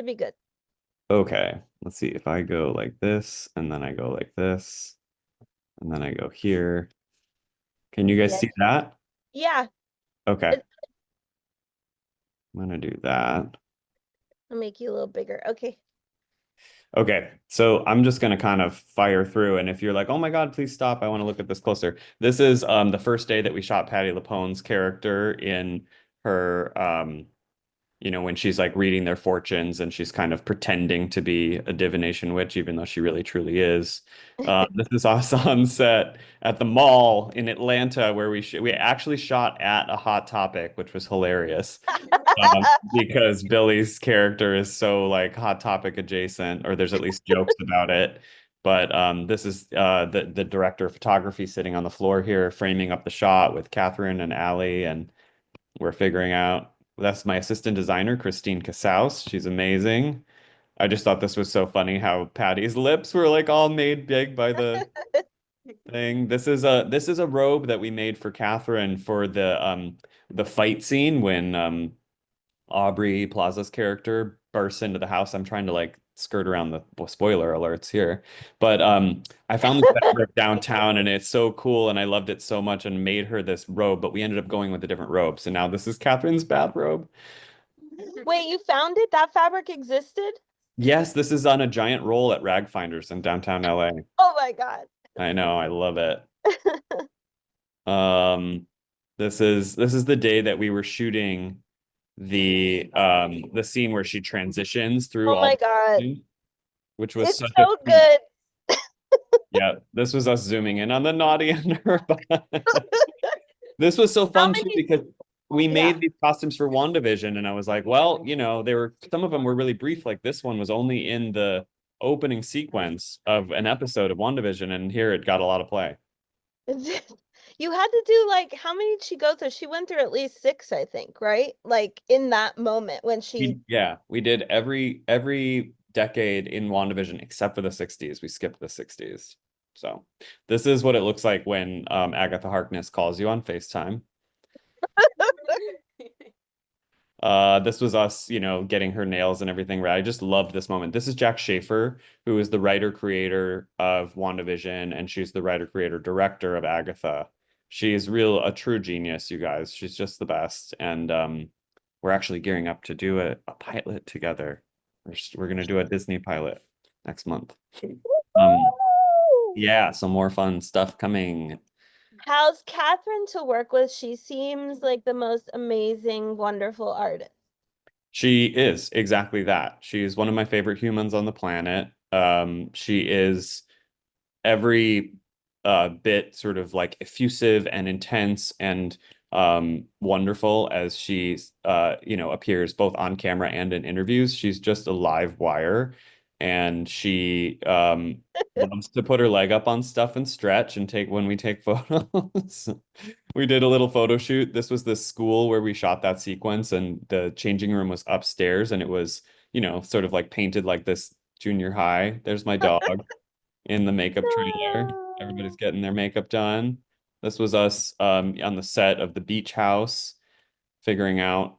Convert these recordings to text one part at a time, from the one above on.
be good. Okay, let's see. If I go like this, and then I go like this, and then I go here. Can you guys Yeah. see that? Yeah. Okay, It's, I'm gonna do that. I'll make you a little bigger. Okay. Okay, so I'm just gonna kind of fire through, and if you're like, "Oh my God, please stop! I want to look at this closer." This is the first day that we shot Patti LuPone's character in her when she's like reading their fortunes and she's kind of pretending to be a divination witch, even though she really truly is. This is us on set at the mall in Atlanta, where we actually shot at a Hot Topic, which was hilarious. Because Billy's character is so like Hot Topic adjacent, or there's at least jokes about it. But this is the director of photography sitting on the floor here, framing up the shot with Catherine and Allie, and we're figuring out. That's my assistant designer, Christine Casaus. She's amazing. I just thought this was so funny how Patty's lips were like all made big by the thing. This is a robe that we made for Catherine for the fight scene when Aubrey Plaza's character bursts into the house. I'm trying to like skirt around the well, spoiler alerts here. But I found this fabric downtown and it's so cool and I loved it so much and made her this robe, but we ended up going with a different robe. So now this is Catherine's bathrobe. Wait, you found it? That fabric existed? Yes, this is on a giant roll at Rag Finders in downtown LA. Oh my God. I know, I love it. Um, this is the day that we were shooting the scene where she transitions through Oh all my God. the which was It's such a so treat. good. Yeah, this was us zooming in on the naughty and her butt. This was so How fun too many? because we Yeah. made these costumes for WandaVision, and I was like, well, they were some of them were really brief. Like this one was only in the opening sequence of an episode of WandaVision, and here it got a lot of play. You had to do like, how many did she go through? She went through at least six, I think, right? Like in that moment when she. We did every decade in WandaVision except for the 60s. We skipped the 60s. So this is what it looks like when Agatha Harkness calls you on FaceTime. This was us, getting her nails and everything right. I just loved this moment. This is Jack Schaefer, who is the writer creator of WandaVision, and she's the writer creator director of Agatha. She's a true genius, you guys. She's just the best. And we're actually gearing up to do a pilot together. We're gonna do a Disney pilot next month. Um, yeah, some more fun stuff coming. How's Catherine to work with? She seems like the most amazing, wonderful artist. She is exactly that. She's one of my favorite humans on the planet. She is every bit sort of like effusive and intense and wonderful as she appears both on camera and in interviews. She's just a live wire, and she loves to put her leg up on stuff and stretch and take when we take photos. We did a little photo shoot. This was the school where we shot that sequence, and the changing room was upstairs, and it was, sort of like painted like this junior high. There's my dog in the makeup trailer. Everybody's No. getting their makeup done. This was us on the set of the beach house, figuring out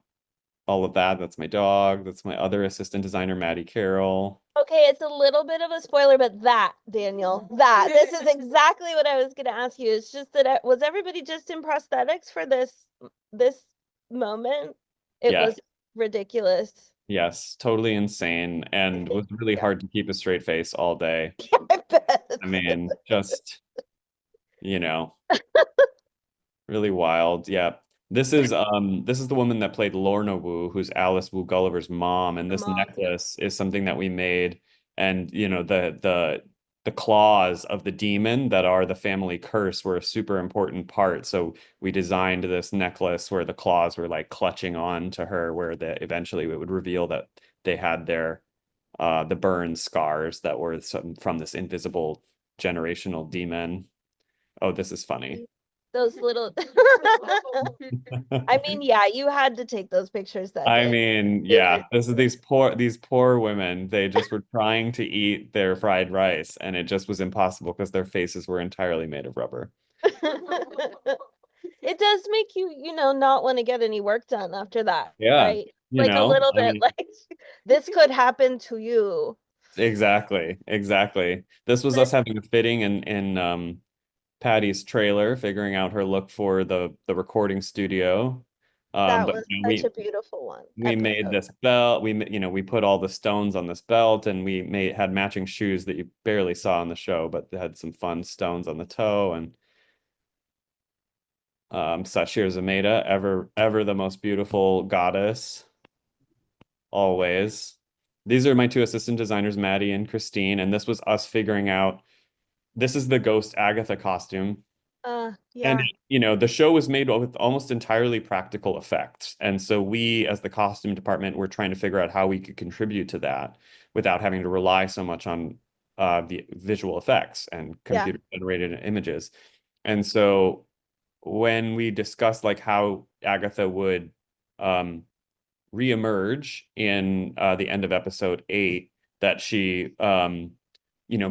all of that. That's my dog. That's my other assistant designer, Maddie Carroll. Okay, it's a little bit of a spoiler, but that, Daniel, that this is exactly what I was going to ask you. It's just that was everybody just in prosthetics for this moment? It Yes, was ridiculous. yes, totally insane, and it was really Yeah, hard to keep a straight face all day. I bet. I mean, just, you know, really wild. Yeah. This is the woman that played Lorna Wu, who's Alice Wu Gulliver's mom, and The this mom. necklace is something that we made, and the claws of the demon that are the family curse were a super important part. So we designed this necklace where the claws were like clutching on to her, where eventually it would reveal that they had the burn scars that were from this invisible generational demon. Oh, this is funny. Those little I mean, yeah, you had to take those pictures that I day. mean, They were yeah, this is these poor women. They just were trying to eat their fried rice, and it just was impossible because their faces were entirely made of rubber. It does make you, not want to get any work done after that, Yeah. right? You Like a know, little I bit mean, like this could happen to you. exactly. This was us This having a fitting in Patty's trailer, figuring out her look for the recording studio. that But was you know, such a beautiful one we made episode. this belt. We put all the stones on this belt, and we made had matching shoes that you barely saw on the show, but they had some fun stones on the toe. And Sashir Zameda, ever the most beautiful goddess, always. These are my two assistant designers, Maddie and Christine, and this was us figuring out. This is the Ghost Agatha costume. And Yeah, the show was made with almost entirely practical effects. And so we, as the costume department, were trying to figure out how we could contribute to that without having to rely so much on the visual effects and yeah. computer generated images. And so when we discussed like how Agatha would um, reemerge in the end of episode 8, that she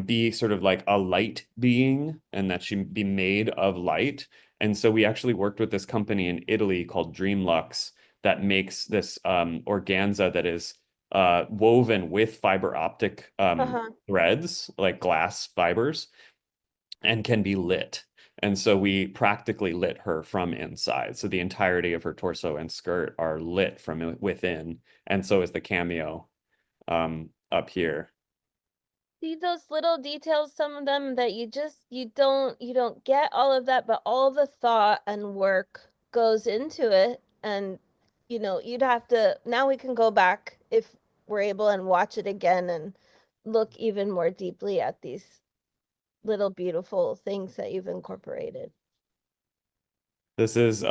be sort of like a light being and that she be made of light. And so we actually worked with this company in Italy called Dreamlux that makes this organza that is woven with fiber optic Uh-huh. threads, like glass fibers, and can be lit. And so we practically lit her from inside. So the entirety of her torso and skirt are lit from within. And so is the cameo up here. See those little details, some of them that you don't get all of that, but all the thought and work goes into it. And you'd have to now we can go back if we're able and watch it again and look even more deeply at these little beautiful things that you've incorporated. This is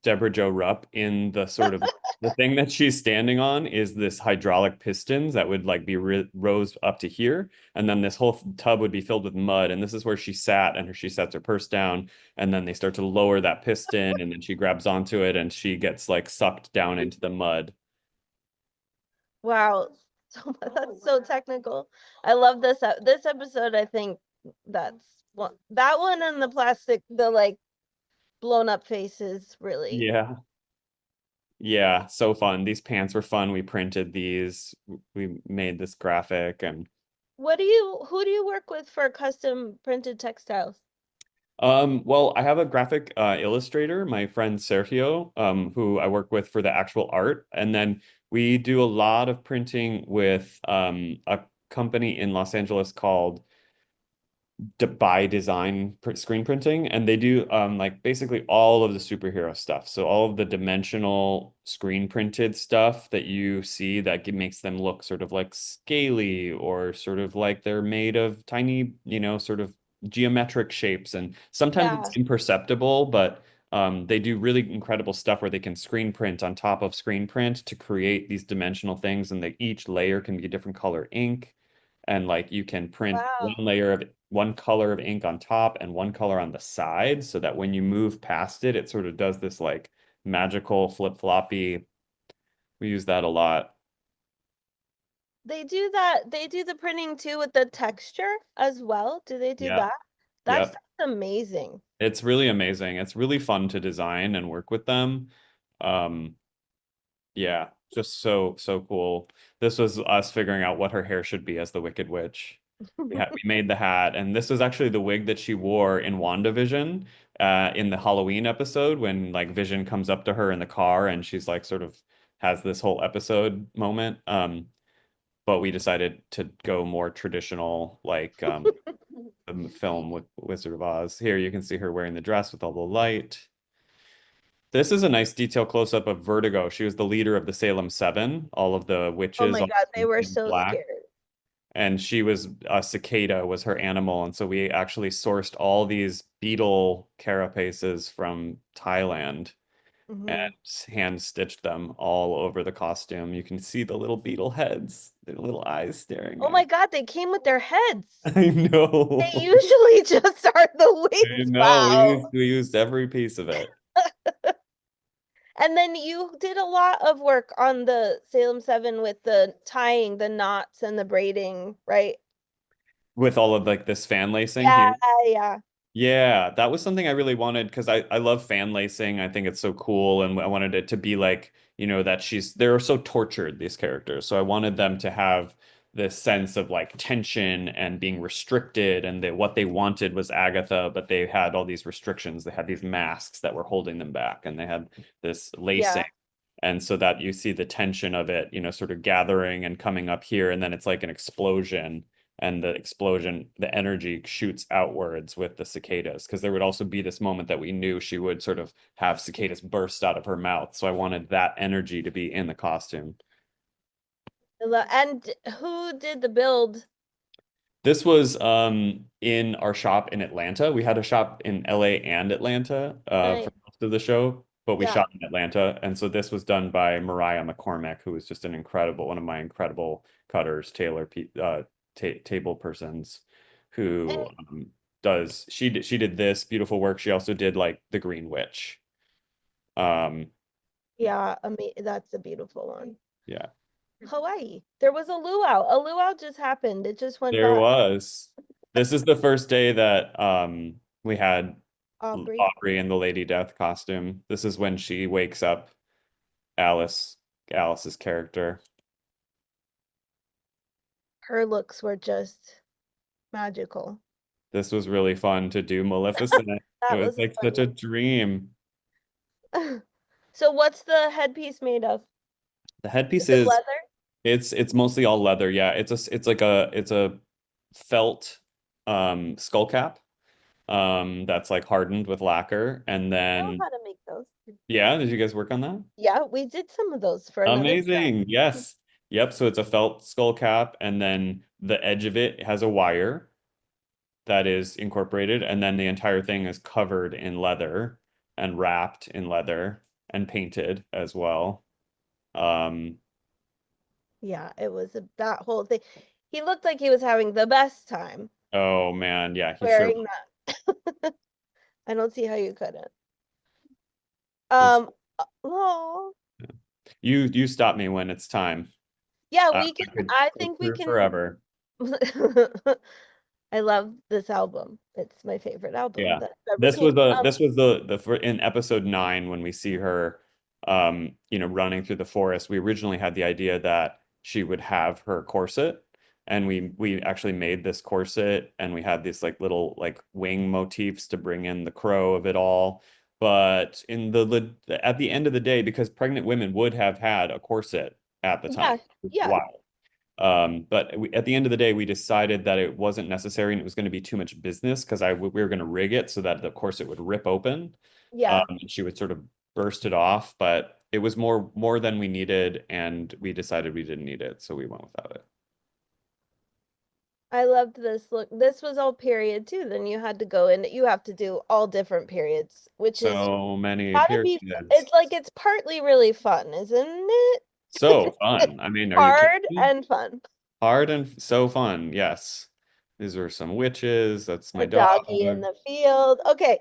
Deborah Jo Rupp in the sort of the thing that she's standing on is this hydraulic pistons that would like be rose up to here, and then this whole tub would be filled with mud, and this is where she sat, and she sets her purse down, and then they start to lower that piston, and then she grabs onto it, and she gets like sucked down into the mud. Wow. That's so technical. I love this episode. I think that's that one and the plastic, the like blown up faces really. Yeah. Yeah, so fun. These pants were fun. We printed these. We made this graphic and Who do you work with for custom printed textiles? well, I have a graphic illustrator, my friend Sergio, who I work with for the actual art. And then we do a lot of printing with a company in Los Angeles called by design screen printing, and they do like basically all of the superhero stuff, so all of the dimensional screen printed stuff that you see that makes them look sort of like scaly or sort of like they're made of tiny sort of geometric shapes, and sometimes it's Yeah. imperceptible, but they do really incredible stuff where they can screen print on top of screen print to create these dimensional things, and each layer can be a different color ink, and like you can print one Wow. layer of one color of ink on top and one color on the side so that when you move past it, it sort of does this like magical flip-floppy. We use that a lot. They do that. They do the printing too with the texture as well. Do they do Yeah. that? That's Yep. amazing. It's really amazing. It's really fun to design and work with them. Um, yeah, just so cool. This was us figuring out what her hair should be as the Wicked Witch. We made the hat, and this was actually the wig that she wore in WandaVision, in the Halloween episode when like Vision comes up to her in the car and she's like sort of has this whole episode moment. But we decided to go more traditional, like the film with Wizard of Oz. Here you can see her wearing the dress with all the light. This is a nice detail close up of Vertigo. She was the leader of the Salem Seven, all of the Oh witches my all God, they were in so black. scared. And she was a cicada was her animal. And so we actually sourced all these beetle carapaces from Thailand and Hmm. hand stitched them all over the costume. You can see the little beetle heads, their little eyes staring Oh at. my God, they came with their heads. I They know. usually just are the I wings. know. Wow. We used every piece of it. And then you did a lot of work on the Salem 7 with the tying the knots and the braiding, right? With all of like this fan lacing Yeah, here. yeah. Yeah, that was something I really wanted because I love fan lacing. I think it's so cool, and I wanted it to be like, that they're so tortured, these characters. So I wanted them to have this sense of like tension and being restricted, and that what they wanted was Agatha, but they had all these restrictions. They had these masks that were holding them back, and they had this lacing. Yeah. And so that you see the tension of it, sort of gathering and coming up here, and then it's like an explosion, and the explosion, the energy shoots outwards with the cicadas. Because there would also be this moment that we knew she would sort of have cicadas burst out of her mouth. So I wanted that energy to be in the costume. And who did the build? This was in our shop in Atlanta. We had a shop in LA and Atlanta Nice. for most of the show, but we Yeah. shot in Atlanta. And so this was done by Mariah McCormick, who was just one of my incredible cutters, table persons, who And she did this beautiful work. She also did like the Green Witch. Um, yeah, that's a beautiful one. yeah, Hawaii. There was a luau. A luau just happened. It just went there by. was. This is the first day that we had Aubrey. Aubrey in the Lady Death costume. This is when she wakes up Alice's character. Her looks were just magical. This was really fun to do Maleficent. It That was was a like fun such a dream. one. So what's the headpiece made of? The Is headpiece it is leather? it's mostly all leather. Yeah, it's a felt skull cap that's like hardened with lacquer, and I know then how to make those. yeah, did you guys work on that? Yeah, we did some of those for another Amazing. friend. Yes. Yep. So it's a felt skull cap, and then the edge of it has a wire that is incorporated, and then the entire thing is covered in leather and wrapped in leather and painted as well. Um, Yeah, that whole thing. He looked like he was having the best time oh man, yeah, he sure wearing that. I don't see how you couldn't. this Oh, you stop me when it's time. yeah, I, we can. I could I go think we through can. forever. I love this album. It's my favorite album Yeah. that ever came. This was in episode 9 when we see her running through the forest. We originally had the idea that she would have her corset, and we actually made this corset, and we had these like little like wing motifs to bring in the crow of it all. But at the end of the day, because pregnant women would have had a corset at the time. Yeah, yeah, Wow. But at the end of the day, we decided that it wasn't necessary and it was going to be too much business because we were going to rig it so that, of course, it would rip open. yeah. And she would sort of burst it off, but it was more than we needed, and we decided we didn't need it, so we went without it. I loved this look. This was all period too. Then you had to go in. You have to do all different periods, which is So many gotta be. periods. It's like it's partly really fun, isn't it? So fun. I mean, are you kidding Hard me? and fun. Hard and so fun. Yes. These are some witches. That's my The dog. doggy in the field. Okay.